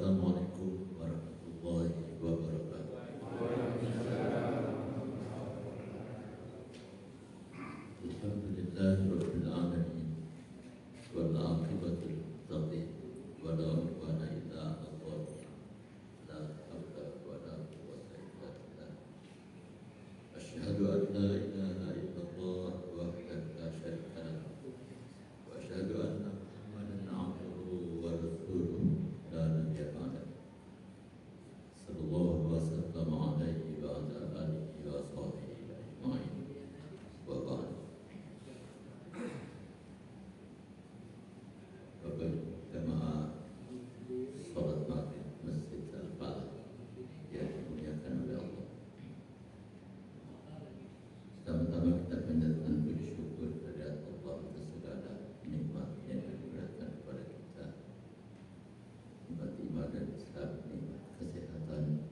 Assalamualaikum warahmatullahi wabarakatuh. Alhamdulillahirabbil alamin wal aqibatu lil wala udwana illa 'alal zalimin. La haula wala quwwata illa billah. Asyhadu an la ilaha illallah wahdahu la syarika lahu wa asyhadu anna Muhammadan 'abduhu wa rasuluhu la nabiyya ba'dahu. Sallallahu wa sallam alaihi wa ala alihi wa sahbihi ajma'in. Wa ba'd. Bapak jemaah salat maghrib Masjid Al-Falah yang dimuliakan oleh Allah. Pertama-tama kita panjatkan puji syukur kepada Allah atas segala nikmat yang diberikan kepada kita. Nikmat iman dan Islam, nikmat kesehatan.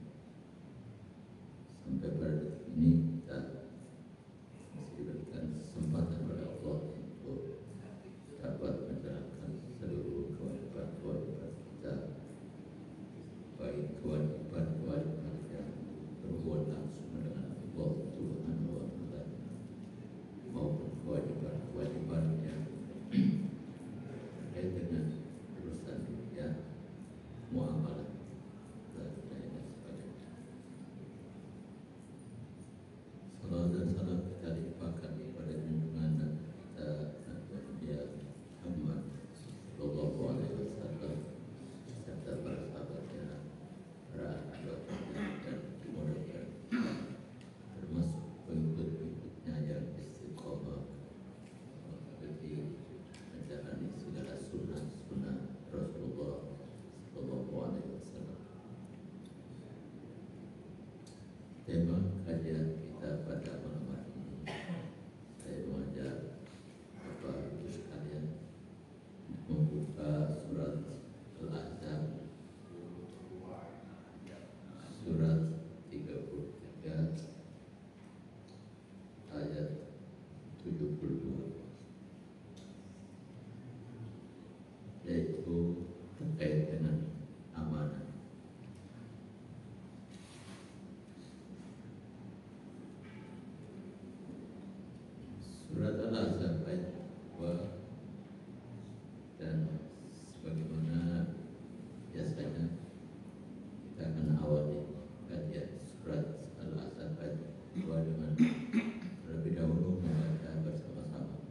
Sampai pada detik ini kita masih diberikan kesempatan oleh Allah untuk dapat menjalankan seluruh kewajiban-kewajiban kita, baik kewajiban-kewajiban yang berhubungan langsung dengan Allah Subhanahu wa Ta'ala maupun kewajiban-kewajiban yang terkait dengan urusan dunia, muamalah dan lain sebagainya. Salam dan salam kita limpahkan kepada junjungan Nabi kita Nabi Muhammad sallallahu alaihi wasallam serta para sahabatnya, para keluarganya dan kemudian termasuk pengikut-pengikutnya yang istiqomah mengikuti menjalani segala sunnah-sunnah Rasulullah sallallahu alaihi wasallam. Tema kajian kita pada malam hari ini, saya mengajak Bapak Ibu sekalian membuka surat Al-Ahzab, surat 33 ayat 72, yaitu terkait dengan amanah. Surat Al-Ahzab ayat 2, dan sebagaimana biasanya kita akan awali kajian surat Al-Ahzab ayat 2 dengan terlebih dahulu membaca bersama-sama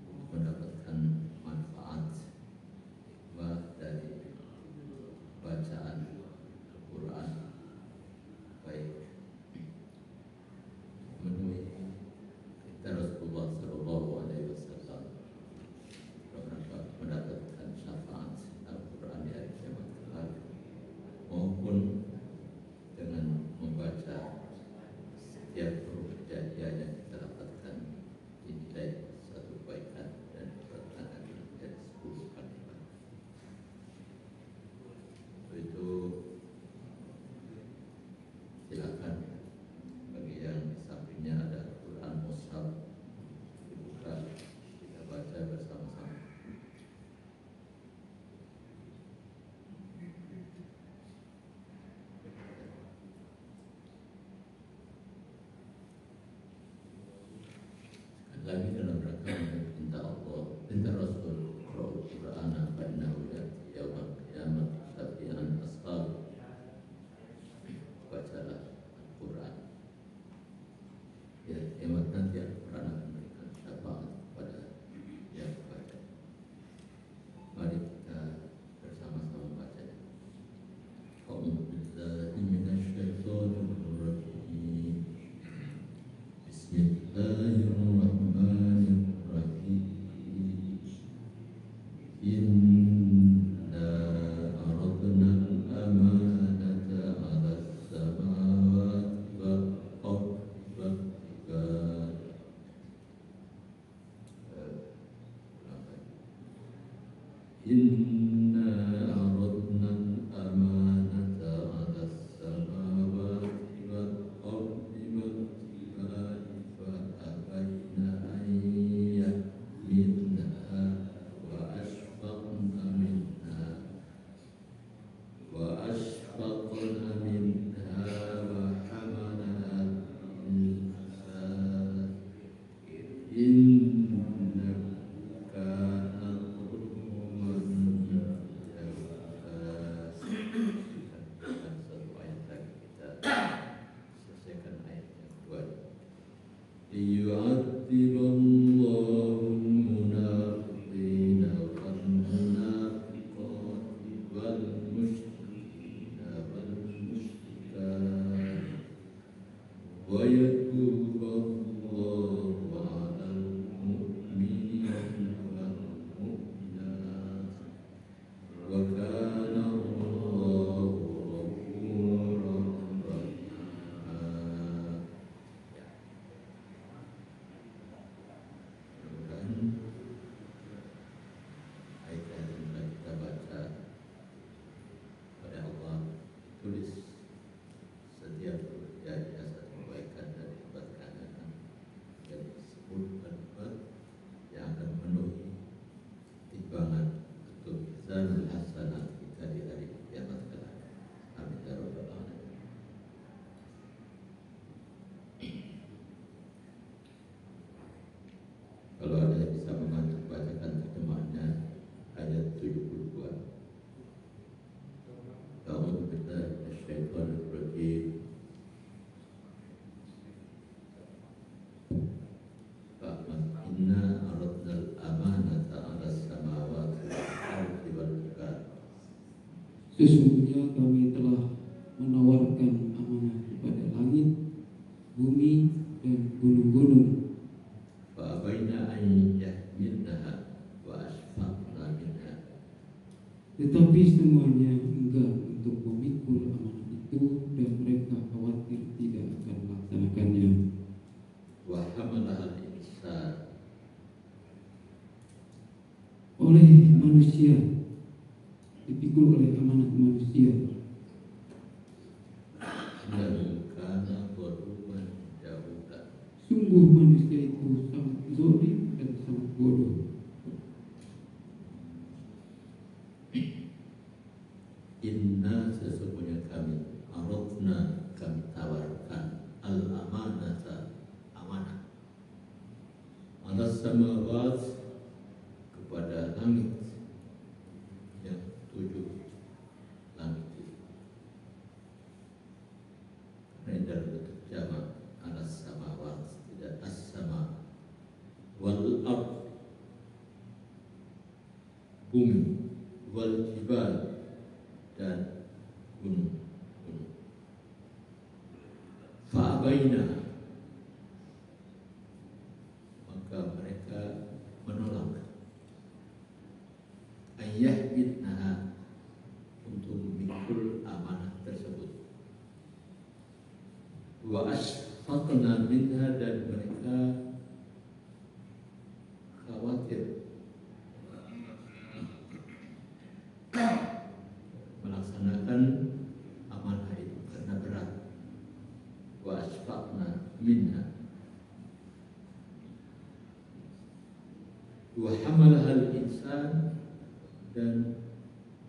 untuk mendapatkan manfaat dari bacaan Al-Quran, baik memenuhi kita Rasulullah sallallahu alaihi wasallam mendapatkan syafaat Al-Quran di hari kiamat kelak, maupun dengan membaca setiap huruf hijaiah yang kita dapatkan dinilai satu kebaikan dan bertangan menjadi 10 kalimat. Itu silakan bagi yang di sampingnya ada Al-Quran mushaf dibuka, kita baca bersama-sama. Lagi dalam rangka perintah Allah, perintah Rasul, Qur'an Qur'ana fa'innahu ya'ti yawmal qiyamah syafi'an ashab. Bacalah Al-Quran, ya, kiamat nanti Al-Quran akan memberikan syafaat kepada yang membaca. Mari kita bersama-sama membacanya. A'udzu billahi minasyaitonir rajim. Bismillahirrahmanirrahim. Inna aradna al-amanata 'ala as-samawati wal ardi wal jibali Sesungguhnya kami telah menawarkan amanah kepada langit, bumi, dan gunung-gunung, fa'abaina an yahmilnaha wa asfaqna minha. tetapi semuanya enggan untuk memikul amanah itu dan mereka khawatir tidak akan melaksanakannya. Wa hamalaha al-insan, Oleh manusia, dipikul oleh amanah manusia. innahu kana zaluman jahula. Sungguh manusia itu sangat zalim dan sangat bodoh. Inna sesungguhnya kami aradna, kami tawarkan al-amanata, amanah, ala samawat, kepada langit yang 7 langit itu. Karena dalam bentuk jamak, ala samawat, tidak as-sama, wal ard, bumi, wal jibal, dan gunung-gunung. Fa'abaina, maka mereka menolak, ayyahmilnaha, untuk memikul amanah tersebut, wa asfaqna minha, dan mereka khawatir melaksanakan amanah itu karena berat. Wa asfaqna minha wa hamalaha al-insan, dan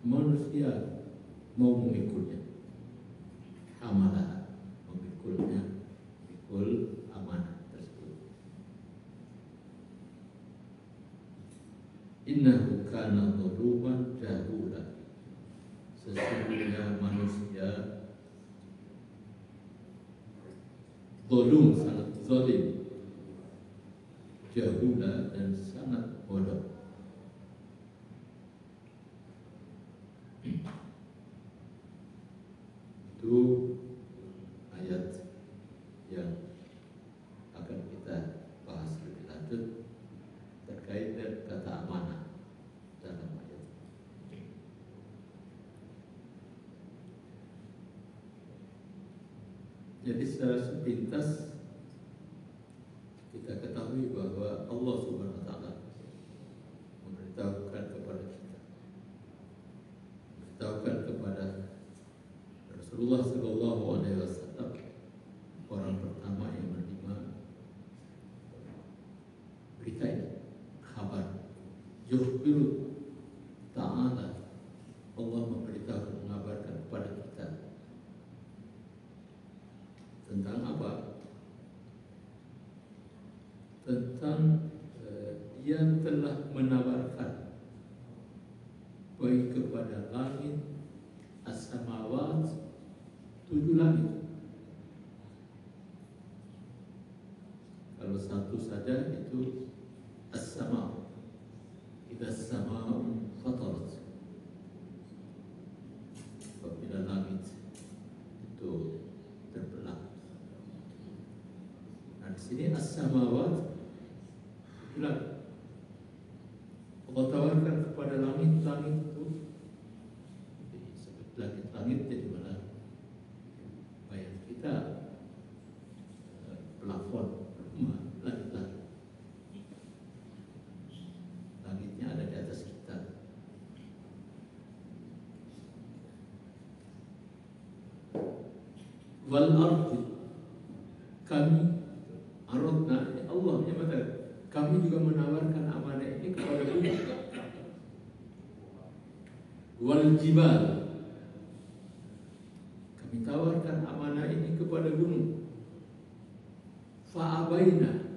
manusia mau memikulnya. Hamalaha, memikulnya, memikul amanah tersebut. Innahu kana zaluman jahula, sesungguhnya manusia zalum, sangat zalim, jahula, dan sangat bodoh. Itu ayat yang akan kita bahas lebih lanjut terkait dengan kata amanah dalam ayat. Jadi secara sepintas kita ketahui bahwa Allah Subhanahu wa taala memberitahukan kepada kita, memberitahukan kepada Rasulullah sallallahu alaihi wasallam, orang pertama yang menerima berita ini, kabar. Yukhbiru ta'ala, Allah memberitahukan, mengabarkan kepada kita tentang apa? Tentang dia telah menawarkan baik kepada langit, as-samawat, 7 langit. Kalau satu saja itu as-sama, idza as-sama'u fatarat, apabila langit itu terbelah. Nah, di sini as-samawat, bilang Allah tawarkan kepada langit-langit itu, disebut langit-langit jadi mana? Bayang kita plafon rumah, langit-langit. Langitnya ada di atas kita. Wal ardi, kami aradna, Allah menyatakan, kami juga menawarkan amanah ini kepada bumi. Wal jibal, kami tawarkan amanah ini kepada gunung. Fa'abaina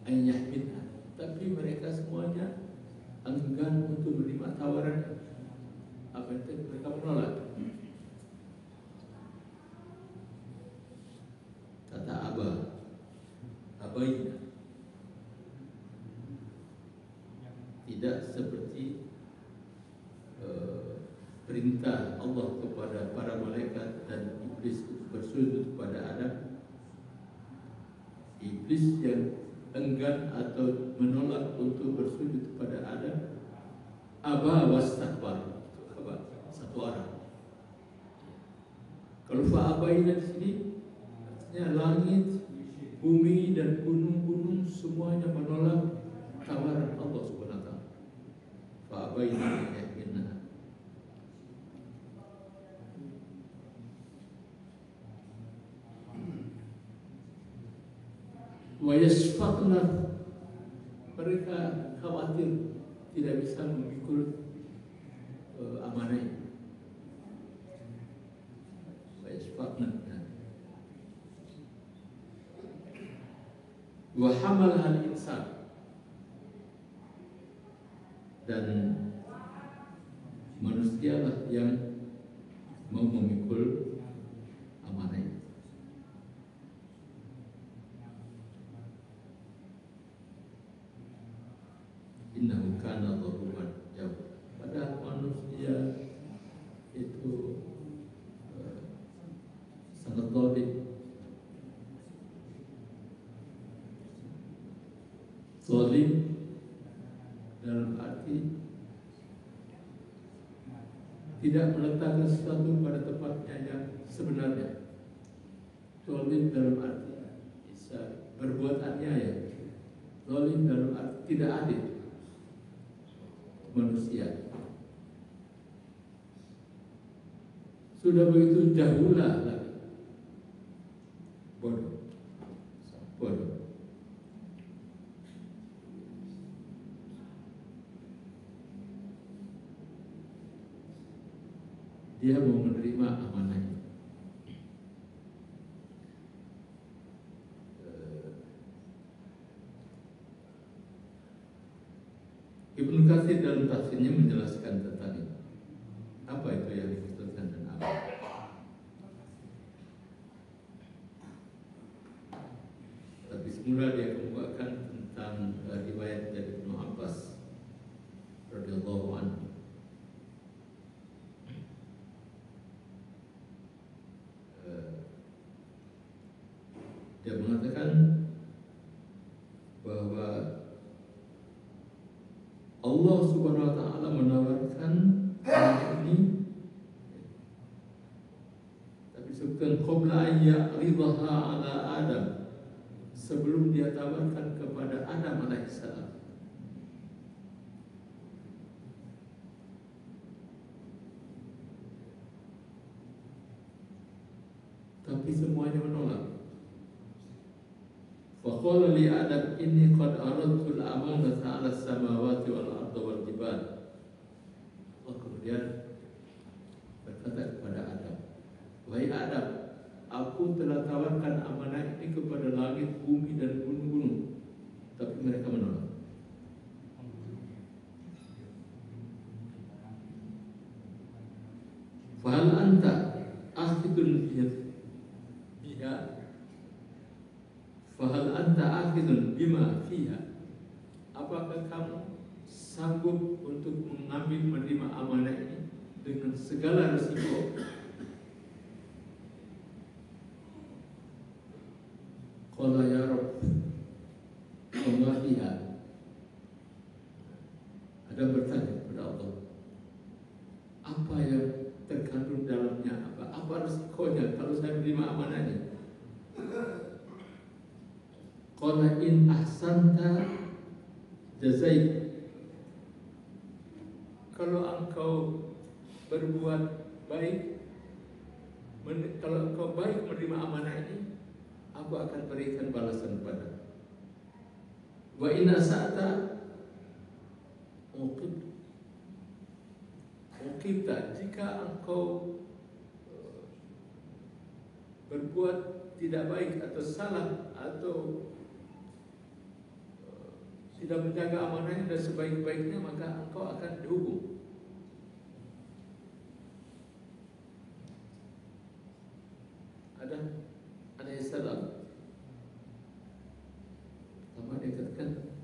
an yahmilha, tapi mereka semuanya enggan untuk menerima tawaran. Apa itu? Mereka menolak. Kata abaina, tidak seperti perintah Allah kepada para malaikat dan iblis bersujud kepada Adam, iblis yang enggan atau menolak untuk bersujud kepada Adam, aba wastakbar, aba satu orang. Kalau fa'abaina di sini artinya langit, bumi dan gunung-gunung semuanya menolak tawaran Allah Subhanahu wa taala. Fa'abaina yakinna. Wa yasfaqna, mereka khawatir tidak bisa memikul amanah ini. Wa yasfaqna. Wa hamalha al-insan, dan manusialah yang mau memikul amanah ini. Innahu kana zaluman jahula. Padahal manusia itu sangat zalim. Zalim dalam arti tidak meletakkan sesuatu pada tempatnya yang sebenarnya. Zalim dalam arti bisa berbuat aniaya. Zalim dalam arti tidak adil. Manusia sudah begitu jahula lagi, bodoh. Dia mau menerima amanah ini. Ibnu Katsir dalam tafsirnya menjelaskan tentang ini. Apa itu yang dimaksudkan dan apa? Tapi semula dia kemukakan tentang riwayat dari Ibnu Abbas radhiyallahu anhu. Dia mengatakan bahwa Allah Subhanahu wa taala menawarkan ayat ini, tapi sebutkan qabla an ya'ridaha ala Adam, sebelum dia tawarkan kepada Adam alaihissalam. Tapi semuanya menolak. Faqala li Adam inni qad aradtu al-amanata 'ala as-samawati wal ardi wal jibal. Allah kemudian berkata kepada Adam, wahai Adam, aku telah tawarkan amanah ini kepada langit, bumi dan gunung-gunung, tapi mereka menolak. Fahal anta akhidun biha, fahal anta akhidun bima fiha, apakah kamu sanggup untuk mengambil menerima amanah ini dengan segala risiko? Qala ya Rabb, wa fiha. Adam bertanya kepada Allah, apa yang terkandung dalamnya, apa risikonya kalau saya menerima amanah ini? Qala in ahsanta jazait, kalau engkau berbuat baik, kalau engkau baik menerima amanah ini, aku akan berikan balasan kepada. Wa in asa'ta uqibta, jika engkau berbuat tidak baik atau salah atau tidak menjaga amanahnya dan sebaik-baiknya, maka engkau akan dihukum. Adam alaihissalam pertama dia katakan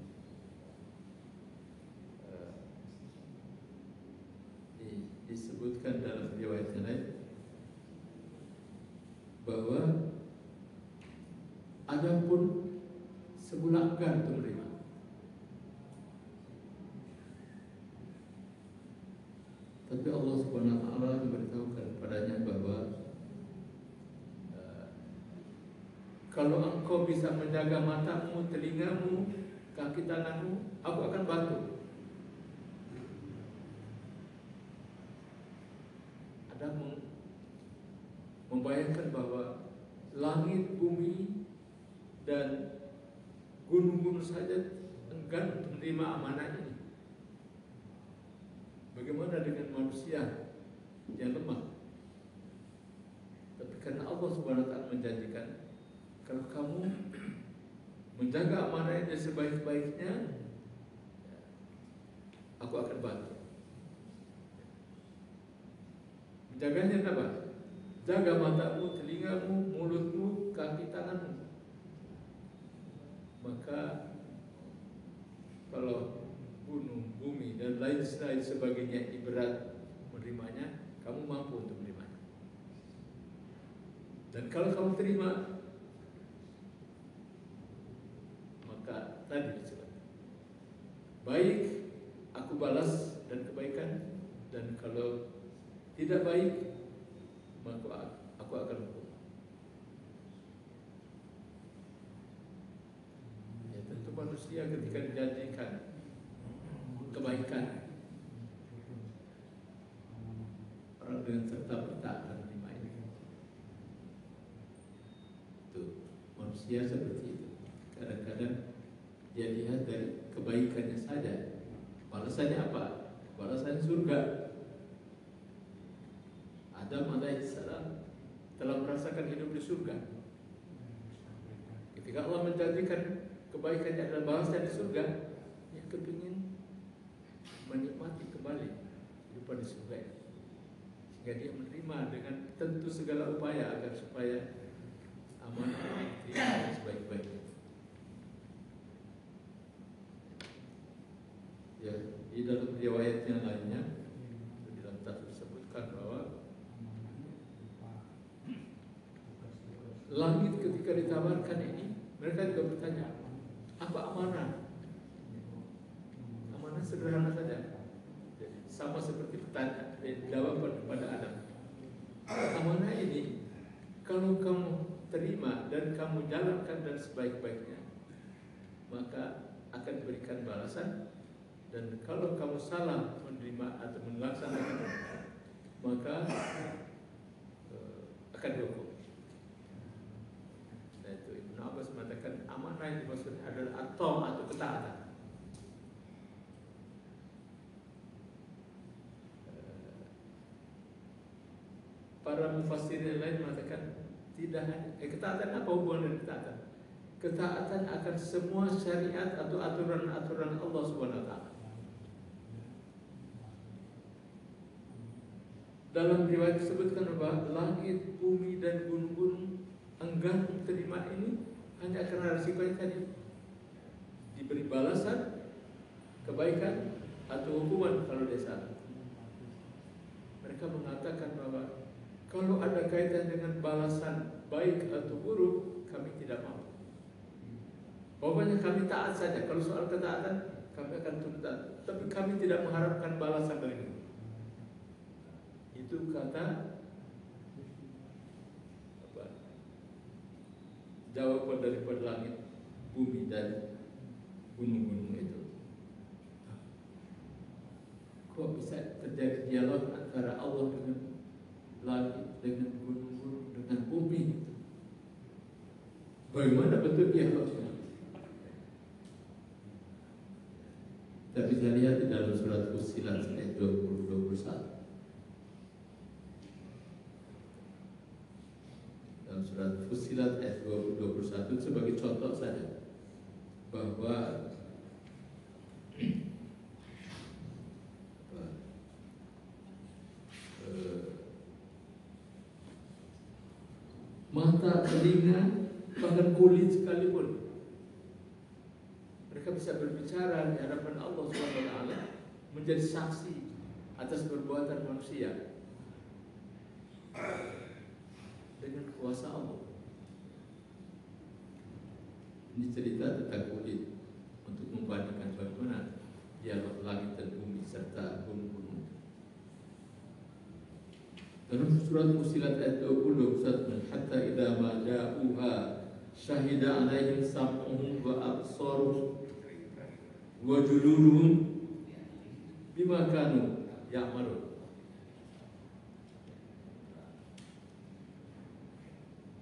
disebut disebutkan dalam riwayat yang lain bahwa adapun sebulakkan untuk menerima, tapi Allah Subhanahu wa taala memberitahukan kepadanya bahwa kalau engkau bisa menjaga matamu, telingamu, kaki tanganmu, aku akan bantu. Ada membayangkan bahwa langit, bumi, dan gunung-gunung saja enggan untuk menerima amanah ini. Bagaimana dengan manusia yang lemah? Tapi karena Allah Subhanahu wa taala menjanjikan, kalau kamu menjaga amanah ini sebaik-baiknya, aku akan bantu. Menjaganya apa? Jaga matamu, telingamu, mulutmu, kaki tanganmu. Maka kalau gunung, bumi, dan lain sebagainya ini berat menerimanya, kamu mampu untuk menerimanya. Dan kalau kamu terima, maka tadi disebut baik, aku balas dan kebaikan, dan kalau tidak baik, maka aku akan hukum. Ya, tentu manusia ketika dijanjikan kebaikan, orang dengan serta-merta akan menerima ini. Itu manusia seperti itu. Kadang-kadang dia lihat dari kebaikannya saja, balasannya apa? Balasannya surga. Adam alaihissalam telah merasakan hidup di surga. Ketika Allah menjanjikan kebaikannya adalah balasan di surga, dia kepingin menikmati kembali kehidupan di surga ini, sehingga dia menerima dengan tentu segala upaya agar supaya amanah diterima sebaik-baiknya. Ya, di dalam riwayat yang lainnya, di dalam tafsir disebutkan bahwa langit ketika ditawarkan ini, mereka juga bertanya, apa amanah? Amanah sederhana saja, sama seperti pertanyaan jawaban kepada Adam. Amanah ini, kalau kamu terima dan kamu jalankan dan sebaik-baiknya, maka akan diberikan balasan. Dan kalau kamu salah menerima atau melaksanakan, maka akan dihukum. Nah, itu Ibnu Abbas mengatakan amanah yang dimaksud adalah atau ketaatan. Para mufassirin lain mengatakan tidak hanya ketaatan. Apa hubungan dengan ketaatan? Ketaatan akan semua syariat atau aturan-aturan Allah Subhanahu wa taala. Dalam riwayat disebutkan bahwa langit, bumi, dan gunung-gunung enggan menerima ini hanya karena risikonya tadi, diberi balasan kebaikan atau hukuman kalau dia salah. Mereka mengatakan bahwa kalau ada kaitan dengan balasan baik atau buruk, kami tidak mau. Pokoknya kami taat saja. Kalau soal ketaatan, kami akan tunduk taat. Tapi kami tidak mengharapkan balasan dari itu. Itu kata apa? Jawaban daripada langit, bumi, dan gunung-gunung itu. Kok bisa terjadi dialog antara Allah dengan langit, dengan gunung-gunung, dengan bumi? Bagaimana bentuk dialognya? Tapi saya lihat di dalam surat Fussilat ayat 20-21. Dalam surat Fussilat ayat 20-21 sebagai contoh saja bahwa mata, telinga, bahkan kulit sekalipun mereka bisa berbicara di hadapan Allah SWT, menjadi saksi atas perbuatan manusia. dengan kuasa Allah. Ini cerita tentang kulit untuk membandingkan bagaimana dialog langit dan bumi serta gunung-gunung. Dalam surat Fussilat ayat 21, hatta idza ma ja'uha syahida 'alaihim sam'uhum wa absaruhum wa juluduhum bima kanu ya'malun.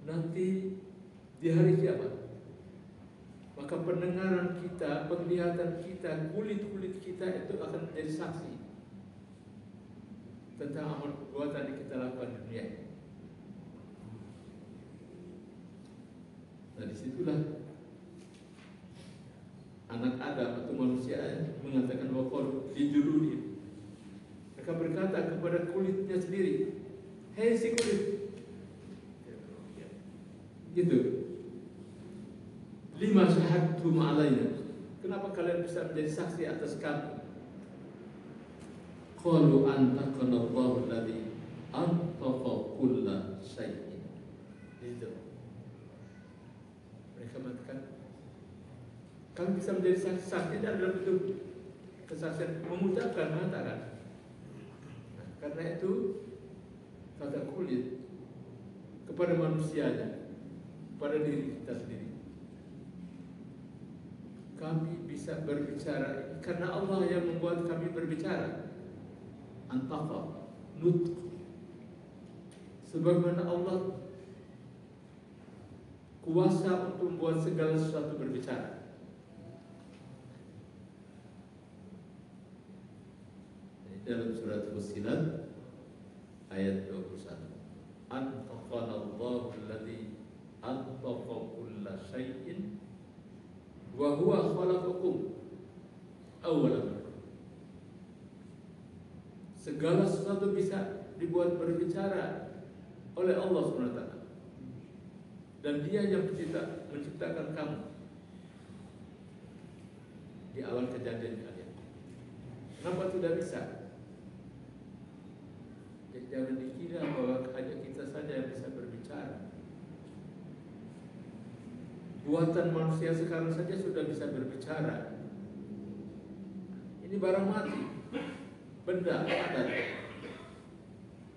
Nanti di hari kiamat, maka pendengaran kita, penglihatan kita, kulit-kulit kita itu akan menjadi saksi tentang amal perbuatan yang kita lakukan di dunia. Nah, disitulah anak Adam atau manusia mengatakan bahwa dijuludi. Mereka berkata kepada kulitnya sendiri, hei si kulit, gitu. Lima syahadtum alaina, kenapa kalian bisa menjadi saksi atas kami? Qalu antaqana Allahu alladhi antaqa kulla syai'in. Itu. Mereka mengatakan kami bisa menjadi saksi dalam bentuk kesaksian, mengucapkan, mengatakan. Nah, karena itu kata kulit kepada manusianya, kepada diri kita sendiri, kami bisa berbicara karena Allah yang membuat kami berbicara. Antaqa, nutq, sebagaimana Allah kuasa untuk membuat segala sesuatu berbicara. Dalam surat Fussilat ayat 21, antaqana Allahu alladhi antaqa kulla syai'in wa huwa khalaqakum awwala marrah. Segala sesuatu bisa dibuat berbicara oleh Allah SWT, dan Dia yang menciptakan kamu di awal kejadian kalian. Kenapa tidak bisa? Jangan dikira bahwa hanya kita saja yang bisa berbicara. Buatan manusia sekarang saja sudah bisa berbicara. Ini barang mati, benda padat,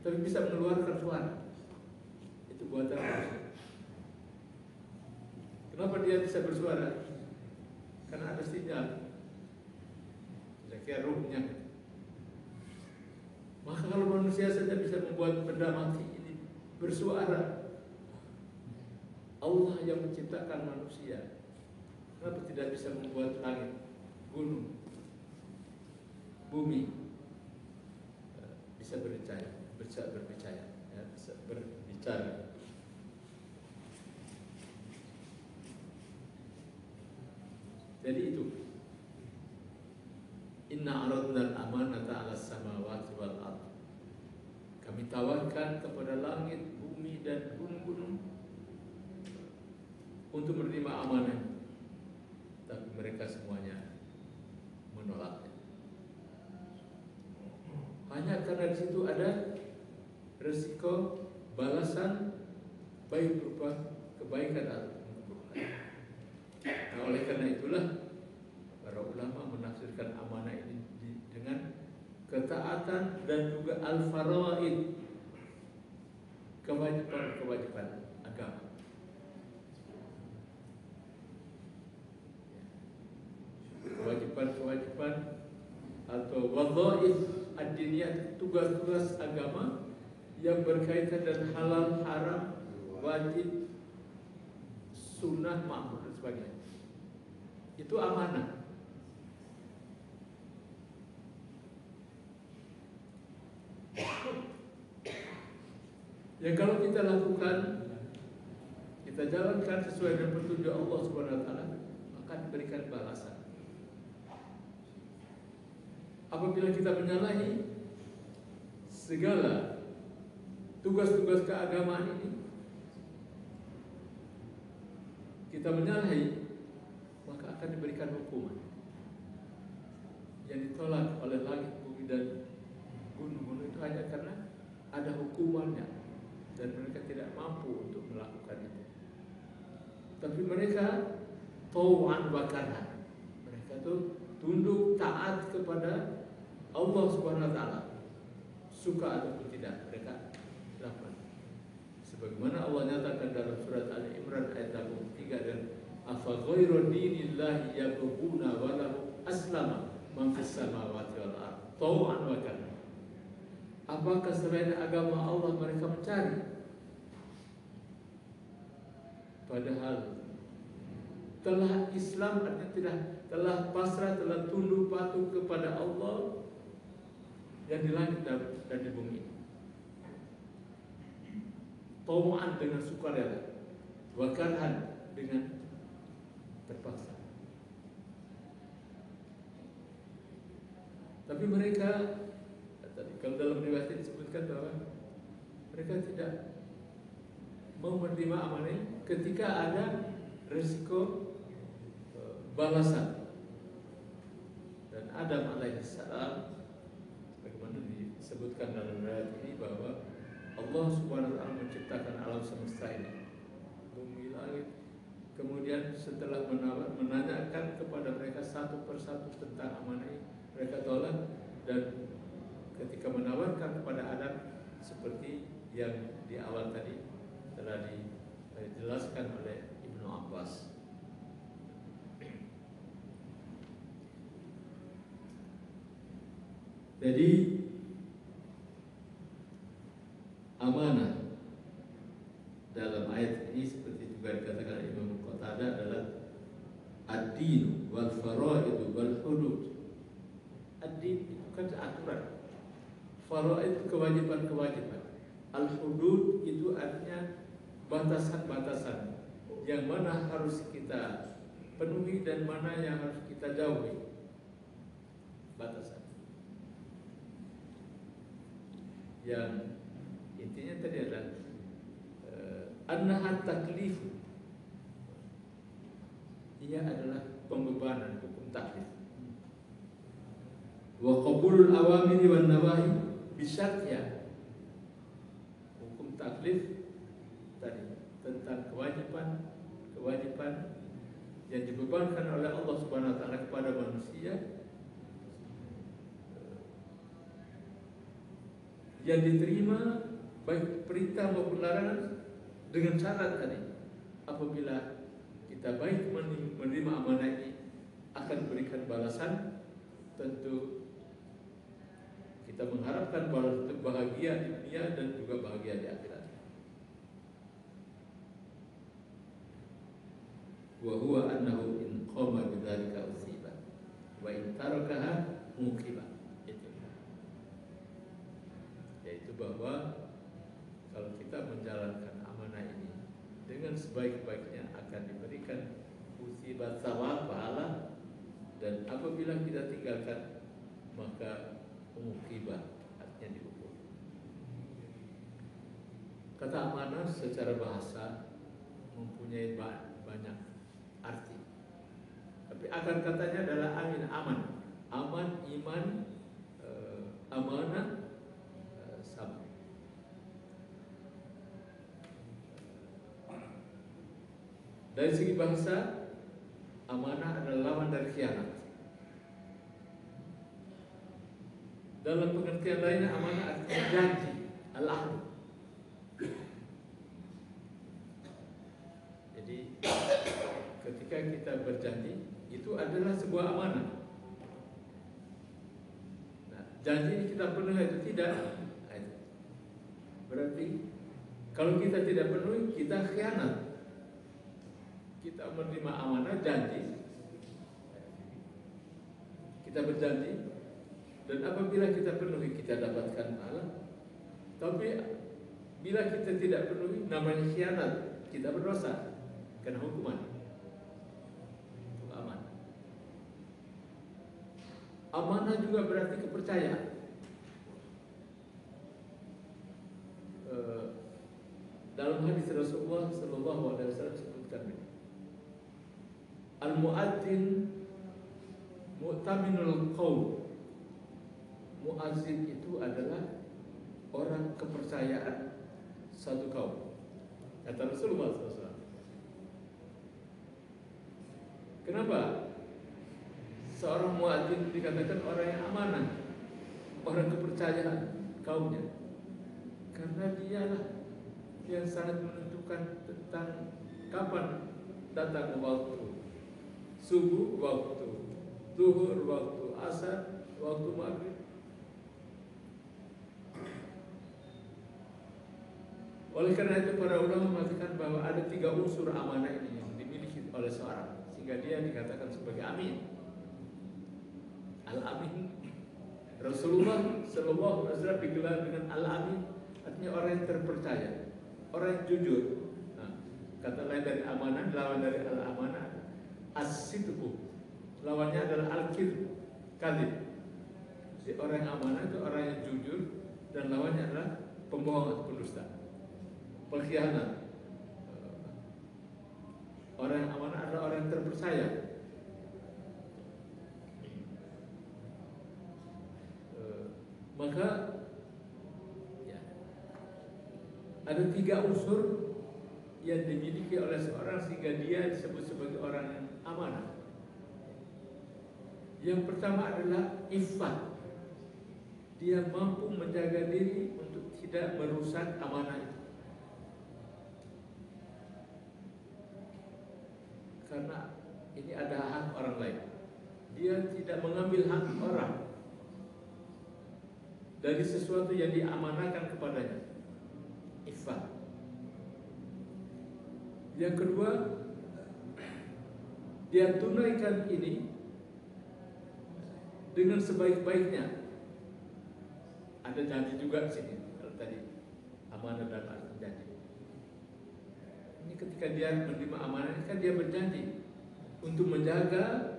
tapi bisa mengeluarkan suara. Itu buatan manusia. Kenapa dia bisa bersuara? Karena ada sinyal, kira-kira ruhnya. Maka kalau manusia saja bisa membuat benda mati ini bersuara, Allah yang menciptakan manusia, kenapa tidak bisa membuat langit, gunung, bumi bisa berbicara, ya, bisa berbicara. Jadi itu, inna aradna al-amanata 'ala samawati wal ardh. Kami tawarkan kepada langit, bumi dan gunung-gunung untuk menerima amanah, tapi mereka semuanya menolaknya. Hanya karena di situ ada resiko balasan baik berupa kebaikan atau keburukan. Nah, oleh karena itulah para ulama menafsirkan amanah ini dengan ketaatan dan juga al-faraid, kewajiban agama. Kewajiban atau wadhaif ad-diniyah, tugas-tugas agama yang berkaitan dengan halal, haram, wajib, sunnah, ma'mur dan sebagainya. Itu amanah. Yang kalau kita lakukan, kita jalankan sesuai dengan petunjuk Allah Subhanahu wa taala, akan diberikan balasan. Apabila kita menyalahi segala tugas-tugas keagamaan ini, kita menyalahi, maka akan diberikan hukuman yang ditolak oleh langit, bumi dan gunung-gunung. Itu hanya karena ada hukumannya dan mereka tidak mampu untuk melakukan itu. Tapi mereka tau'an wa karhan. Mereka tuh tunduk taat kepada Allah Subhanahu wa taala. Suka ataupun tidak mereka lakukan. Sebagaimana Allah nyatakan dalam surat Ali Imran ayat 83 dan afa ghairu dinillahi yabghuna wa lahu aslama man fis samawati wal ardh tau'an wa karhan. Apakah selain agama Allah mereka mencari? Padahal telah Islam artinya telah pasrah, telah tunduk patuh kepada Allah yang di langit dan di bumi. Tau'an dengan sukarela, wa karhan dengan terpaksa. Tapi mereka tadi kalau dalam riwayat disebutkan bahwa mereka tidak mau menerima amanah ketika ada risiko balasan. Dan Adam alaihissalam bagaimana disebutkan dalam riwayat ini bahwa Allah Subhanahu wa taala menciptakan alam semesta ini, bumi, langit. Kemudian setelah menanyakan kepada mereka satu persatu tentang amanah ini, mereka tolak. Dan ketika menawarkan kepada Adam seperti yang di awal tadi telah dijelaskan oleh Ibnu Abbas. Jadi amanah dalam ayat ini seperti juga dikatakan Imam Qatadah adalah ad-din wal faraid wal hudud. Ad-din itu kan aturan, faraid itu kewajiban-kewajiban, al-hudud itu artinya batasan-batasan yang mana harus kita penuhi dan mana yang harus kita jauhi. Batasan yang intinya tadi adalah annahat taklifu, ia adalah pembebanan, hukum taklif. Wa qabulul awamiri wan nawahi bisyartiyah. Hukum taklif tadi tentang kewajiban yang dibebankan oleh Allah Subhanahu wa taala kepada manusia, yang diterima baik perintah maupun larangan dengan syarat tadi, apabila kita baik menerima amanah ini akan berikan balasan, tentu kita mengharapkan bahagia di dunia dan juga bahagia di akhirat. Wa huwa annahu in qama bidzalika usiba wa in tarakaha muqiba. Yaitu bahwa kalau kita menjalankan amanah ini dengan sebaik-baiknya akan diberikan usibat sawab pahala, dan apabila kita tinggalkan maka mukibah artinya dihukum. Kata amanah secara bahasa mempunyai banyak arti, tapi akar katanya adalah aman, iman, amanah, sama. Dari segi bahasa, amanah adalah lawan dari khianat. Dalam pengertian lainnya amanah artinya janji, al-ahd. Jadi ketika kita berjanji itu adalah sebuah amanah. Nah, janji ini kita penuhi atau tidak, berarti kalau kita tidak penuhi kita khianat. Kita menerima amanah, janji, kita berjanji, dan apabila kita penuhi kita dapatkan pahala. Tapi bila kita tidak penuhi, namanya khianat, kita berdosa, kena hukuman. Itu amanah. Amanah juga berarti kepercayaan. Dalam hadis Rasulullah Sallallahu Alaihi Wasallam disebutkan ini, al-muadzin mu'taminul qaul. Muazzin itu adalah orang kepercayaan satu kaum. Kata Rasulullah SAW. Kenapa? Seorang muadzin dikatakan orang yang amanah, orang kepercayaan kaumnya. Karena dialah yang sangat menentukan tentang kapan datang waktu subuh, waktu zuhur, waktu asar, waktu maghrib. Oleh karena itu para ulama mengatakan bahwa ada 3 unsur amanah ini yang dimiliki oleh seorang, sehingga dia dikatakan sebagai amin. Al-amin. Rasulullah Sallallahu Alaihi Wasallam digelar dengan al-amin, artinya orang yang terpercaya, orang yang jujur. Nah, kata lain dari amanah, lawan dari al-amanah as-sidqu, lawannya adalah al-kidb, kadhib. Jadi orang yang amanah itu orang yang jujur, dan lawannya adalah pembohong atau pendusta, pengkhianat. Orang yang amanah adalah orang yang terpercaya. Maka ya, ada 3 unsur yang dimiliki oleh seorang sehingga dia disebut sebagai orang yang amanah. Yang pertama adalah iffat. Dia mampu menjaga diri untuk tidak merusak amanah itu. Karena ini ada hak orang lain. Dia tidak mengambil hak orang dari sesuatu yang diamanahkan kepadanya. Iffat. Yang kedua, dia tunaikan ini dengan sebaik-baiknya. Ada janji juga di sini. Kalau tadi amanah dan arti janji. Ini ketika dia menerima amanah, kan dia berjanji untuk menjaga,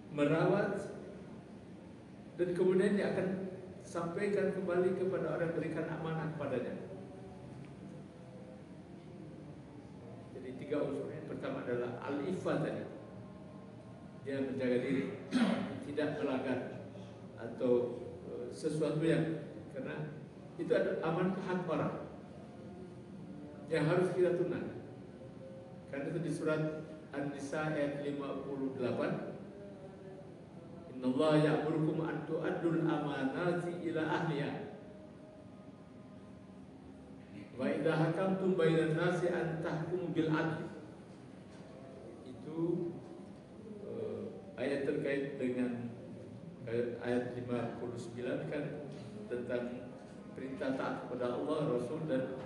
merawat, dan kemudian dia akan sampaikan kembali kepada orang yang berikan amanah kepadanya. Jadi 3 unsurnya. Pertama adalah al-iffah tadi. Dia menjaga diri, tidak melanggar atau sesuatu yang, karena itu ada amanah hak orang yang harus kita tunaikan. Karena itu di surat An-Nisa ayat 58. Innallaha ya'murukum an tu'addul amanati ila ahliha wa idza hakamtum bainan nasi an tahkumu bil adl. Itu ayat terkait dengan ayat 59 kan tentang perintah taat kepada Allah, Rasul, dan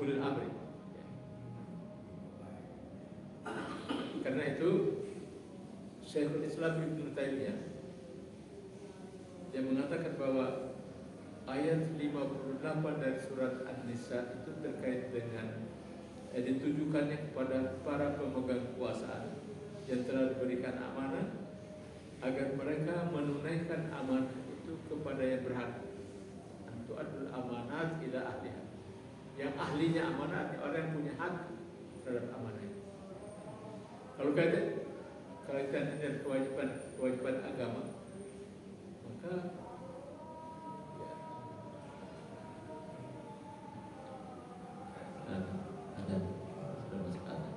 ulil amri. Karena itu Syekhul Islam Ibnu Taimiyah yang mengatakan bahwa ayat 58 dari surat An-Nisa itu terkait dengan ditujukannya kepada para pemegang kekuasaan yang telah diberikan amanah agar mereka menunaikan amanah itu kepada yang berhak. Itu adalah amanat ila ahliha. Yang ahlinya amanah, orang yang punya hak terhadap amanah. Kalau kaitannya dengan kewajiban agama, maka ya, ada berapa sekali.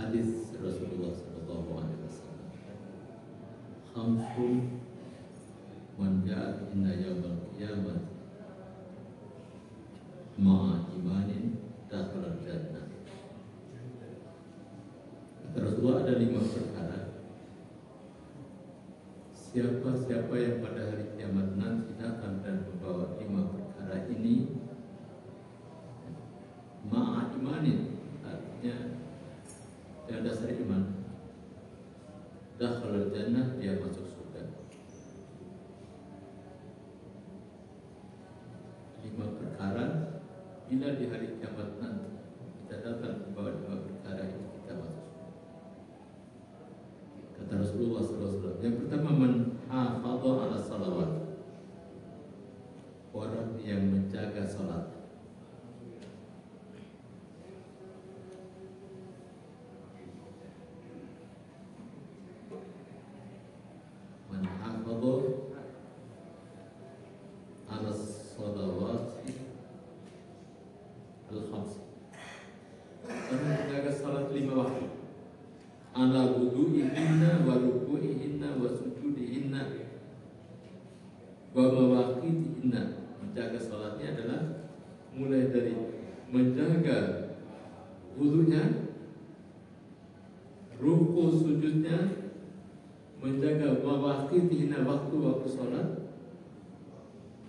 hadis Rasulullah Sallallahu Alaihi Wasallam, khamsun man ja'a inna yawmal qiyamah ma'a imanin dakhala jannah. Kata Rasulullah, ada 5 perkara. Siapa yang pada hari kiamat nanti datang dan membawa 5 perkara ini, ma'a imanin, artinya dengan dasar iman, dakhala jannah, dia masuk surga. 5 perkara, bila di hari kiamat nanti kita datang membawa 5 perkara itu, kita masuk surga. Kata Rasulullah SAW, yang pertama, man hafadha ala salawat, orang yang menjaga salat. Man hafadha ala salawat al-khams, orang menjaga salat 5 waktu, ala wudu'ihinna wa ruku'ihinna wa sujudihinna wa mawaqitihinna. Menjaga salatnya adalah mulai dari menjaga wudunya, ruku sujudnya, menjaga mawaqitihinna, waktu-waktu salat.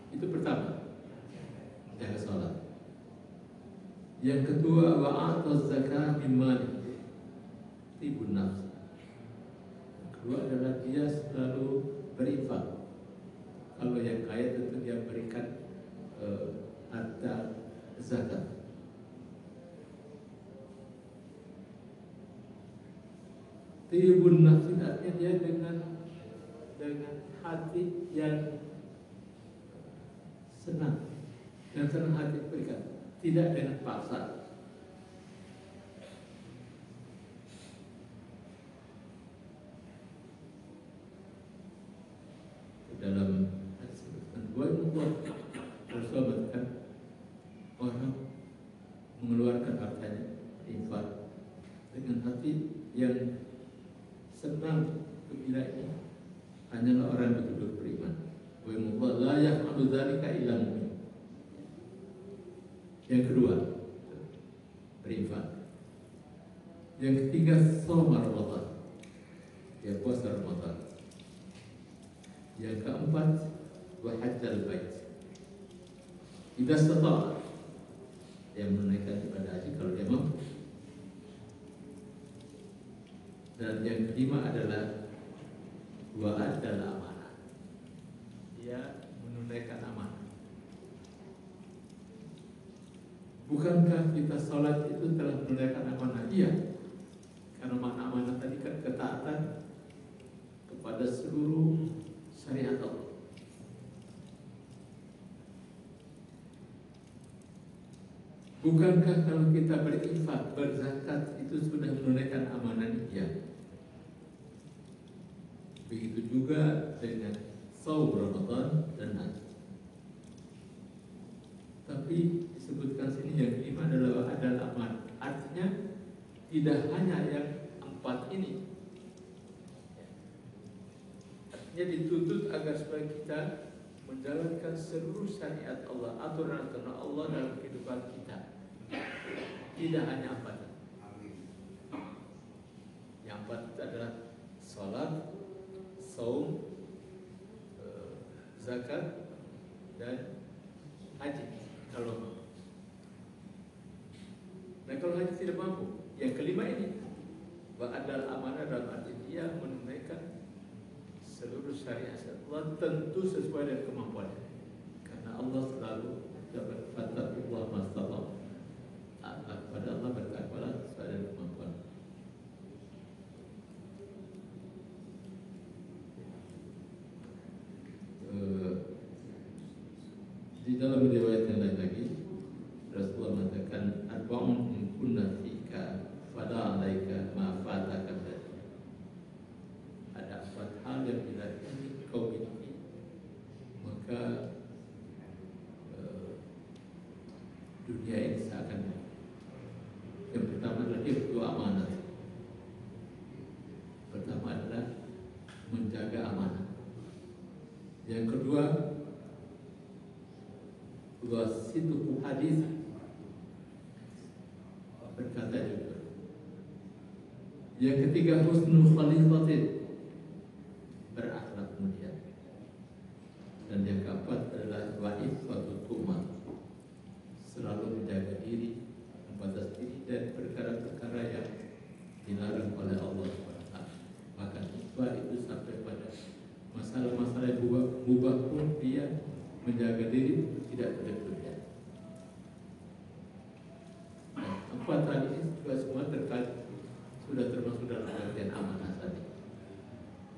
Itu pertama, menjaga salat. Yang kedua, wa'ataz zakah min mali, tibun nafs. Yang kedua adalah dia selalu berinfak. Kalau yang kaya tentu dia berikan harta zakat. Tibun nafs artinya dia dengan hati yang senang, dan senang hati berikan, tidak dengan paksa. Dalam Rasulullah mengatakan, orang mengeluarkan hartanya, infak, dengan hati yang senang gembira ini hanyalah orang betul-betul beriman. Wa Allah la yaf'alu dzalika illa mu'min. Yang kedua, berinfak. Yang ketiga, shaum Ramadan, dia puasa Ramadan. Yang keempat, wa hajjal bait, idza istata'a, dia menunaikan ibadah haji kalau dia mampu. Dan yang kelima adalah wa adal amanah, dia menunaikan amanah. Bukankah kita salat itu telah menunaikan amanah? Iya, karena amanah tadi kan ketaatan kepada seluruh syariat Allah. Bukankah kalau kita berinfak, berzakat itu sudah menunaikan amanah? Iya. Begitu juga dengan shaum Ramadan dan haji. Tapi disebutkan sini yang kelima adalah adalah amanah. Artinya tidak hanya yang 4 ini. Artinya dituntut agar supaya kita menjalankan seluruh syariat Allah, aturan-aturan Allah dalam kehidupan kita. Tidak hanya 4. Yang 4 itu adalah salat, shaum, zakat, dan haji kalau mampu. Nah, kalau haji tidak mampu, yang kelima ini, wa adal amanah, dalam arti dia menunaikan seluruh syariat Allah tentu sesuai dengan kemampuannya. Karena Allah selalu fattaqullaha mastata'tum. Pada Allah bertakwalah sesuai dengan kemampuan. Di dalam riwayat yang lain lagi, Rasulullah mengatakan, arba'un in kunna fika fala 'alaika ma fataka. Ada 4 hal yang bila ini kau miliki, maka dunia ini seakan. Yang pertama adalah hifdzu amanah, Yang kedua, sidqu hadis, berkata jujur. Yang ketiga, husnul khaliqatin, berakhlak mulia. Dan yang keempat adalah wa'ifatul tumat, selalu menjaga diri, membatas diri dari perkara-perkara yang dilarang oleh Allah SWT. Maka itu sampai pada masalah-masalah yang mubah pun dia menjaga diri tidak terlibat. Empat hal ini juga semua terkait, sudah termasuk dalam bagian amanah tadi.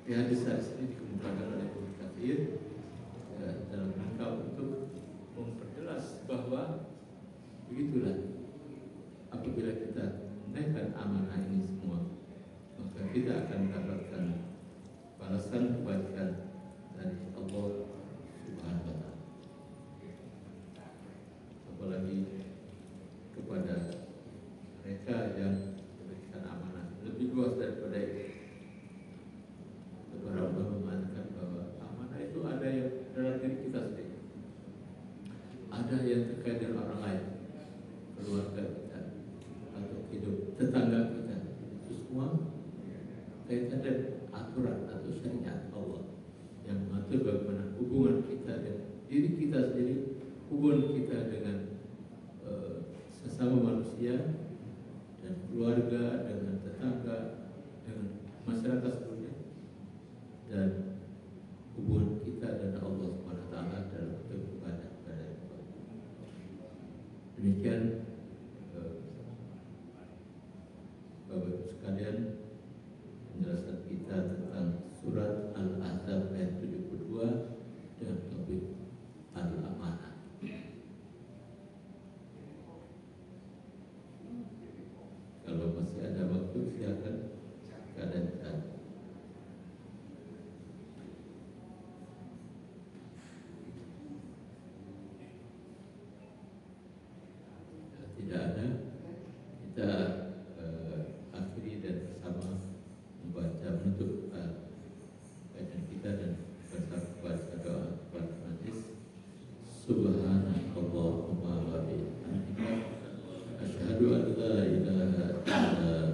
Di hadis ini dikemukakan oleh Ibnu Katsir dalam rangka untuk memperjelas bahwa begitulah apabila kita menaikkan amanah ini semua, maka kita akan mendapatkan balasan kebaikan dari Allah Subhanahu wa Ta'ala. Apalagi kepada mereka yang diberikan amanah lebih luas daripada itu. Para ulama mengatakan bahwa amanah itu ada yang dalam diri kita sendiri, ada yang terkait dengan orang lain, keluarga kita, atau hidup tetangga kita. Itu semua kaitan dengan aturan atau syariat Allah yang mengatur bagaimana hubungan kita dengan diri kita sendiri, hubungan kita dengan sesama manusia dan keluarga, dengan tetangga, dengan masyarakat seluruhnya, dan hubungan kita dengan Allah SWT dalam beribadah kepada Allah. Demikian Bapak Ibu sekalian, penjelasan kita tentang surat Al-Ahzab ayat 72 dan topik Al-Amanah. Kalau masih ada waktu silakan keadaan. Tidak ada, kita akhiri dan bersama membaca menutup kajian kita dan bersama baca doa kepada majlis. Subhanallahumma wa bihamdika asyhadu an la ilaha illa